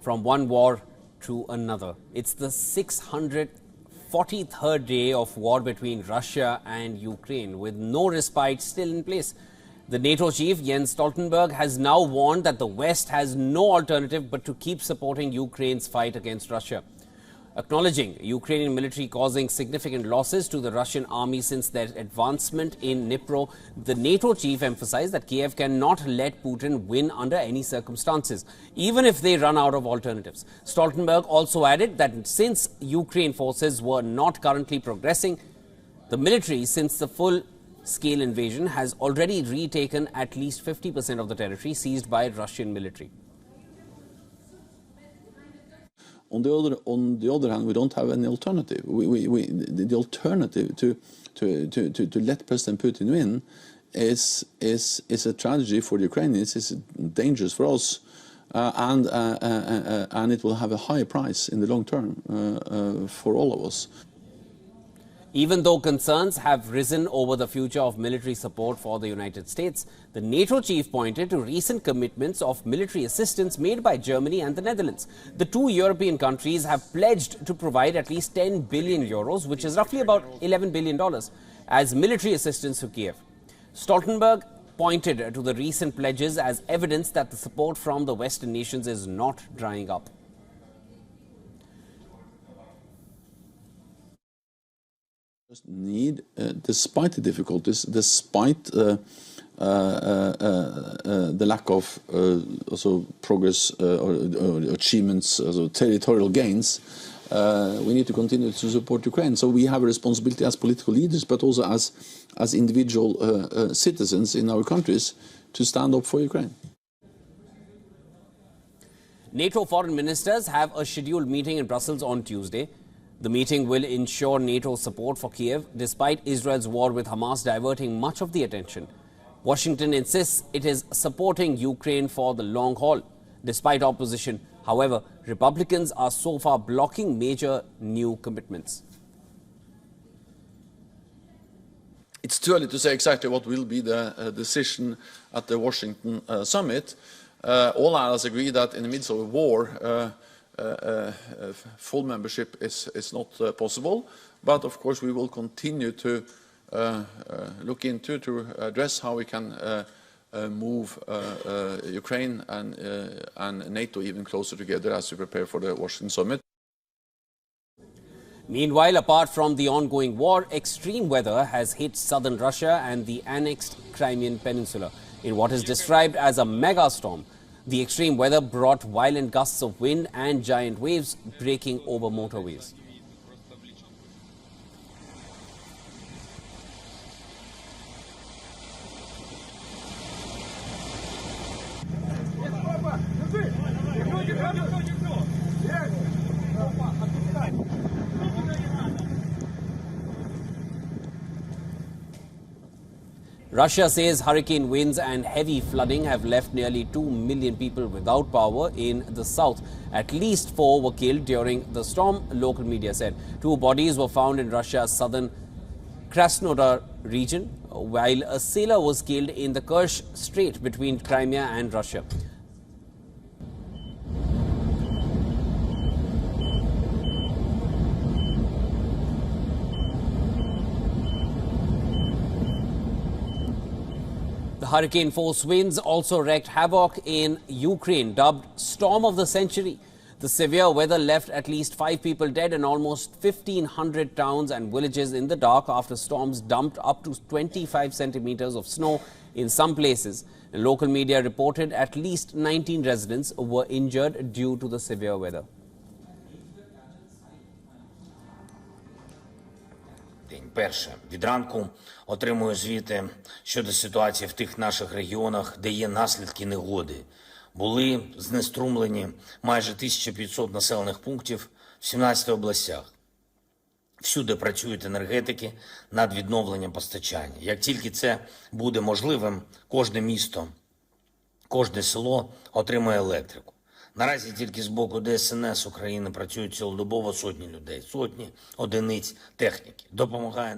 from one war to another. It's the 643rd day of war between Russia and Ukraine, with no respite still in place. The NATO chief, Jens Stoltenberg, has now warned that the West has no alternative but to keep supporting Ukraine's fight against Russia. Acknowledging Ukrainian military causing significant losses to the Russian army since their advancement in Dnipro, the NATO chief emphasized that Kyiv cannot let Putin win under any circumstances, even if they run out of alternatives. Stoltenberg also added that since Ukraine forces were not currently progressing, the military, since the full-scale invasion, has already retaken at least 50% of the territory seized by Russian military. On the other hand, we don't have any alternative. The alternative to let President Putin win is a tragedy for the Ukrainians. It's dangerous for us, and it will have a high price in the long term for all of us. Even though concerns have risen over the future of military support for the United States, the NATO chief pointed to recent commitments of military assistance made by Germany and the Netherlands. The two European countries have pledged to provide at least 10 billion euros, which is roughly about $11 billion, as military assistance to Kyiv. Stoltenberg pointed to the recent pledges as evidence that the support from the Western nations is not drying up. Need, despite the difficulties, despite the lack of also progress or achievements, also territorial gains, we need to continue to support Ukraine. So we have a responsibility as political leaders, but also as individual citizens in our countries, to stand up for Ukraine. NATO foreign ministers have a scheduled meeting in Brussels on Tuesday. The meeting will ensure NATO's support for Kyiv, despite Israel's war with Hamas diverting much of the attention. Washington insists it is supporting Ukraine for the long haul, despite opposition. However, Republicans are so far blocking major new commitments. It's too early to say exactly what will be the decision at the Washington summit. All allies agree that in the midst of a war, full membership is not possible, but of course we will continue to look into to address how we can move Ukraine and NATO even closer together as we prepare for the Washington summit. Meanwhile, apart from the ongoing war, extreme weather has hit southern Russia and the annexed Crimean Peninsula in what is described as a mega storm. The extreme weather brought violent gusts of wind and giant waves breaking over motorways. Russia says hurricane winds and heavy flooding have left nearly 2 million people without power in the south. At least 4 were killed during the storm, local media said. 2 bodies were found in Russia's southern Krasnodar region, while a sailor was killed in the Kerch Strait between Crimea and Russia. Hurricane force winds also wreaked havoc in Ukraine, dubbed Storm of the Century. The severe weather left at least 5 people dead and almost 1,500 towns and villages in the dark after storms dumped up to 25 centimeters of snow in some places. And local media reported at least 19 residents were injured due to the severe weather. Перше, від ранку отримую звіти щодо ситуації в тих наших регіонах, де є наслідки негоди. Були знеструмлені майже 1500 населених пунктів в 17 областях. Всюди працюють енергетики над відновленням постачання. Як тільки це буде можливим, кожне місто, кожне село отримає електрику. Наразі тільки з боку ДСНС України працюють цілодобово сотні людей, сотні одиниць техніки. Допомагає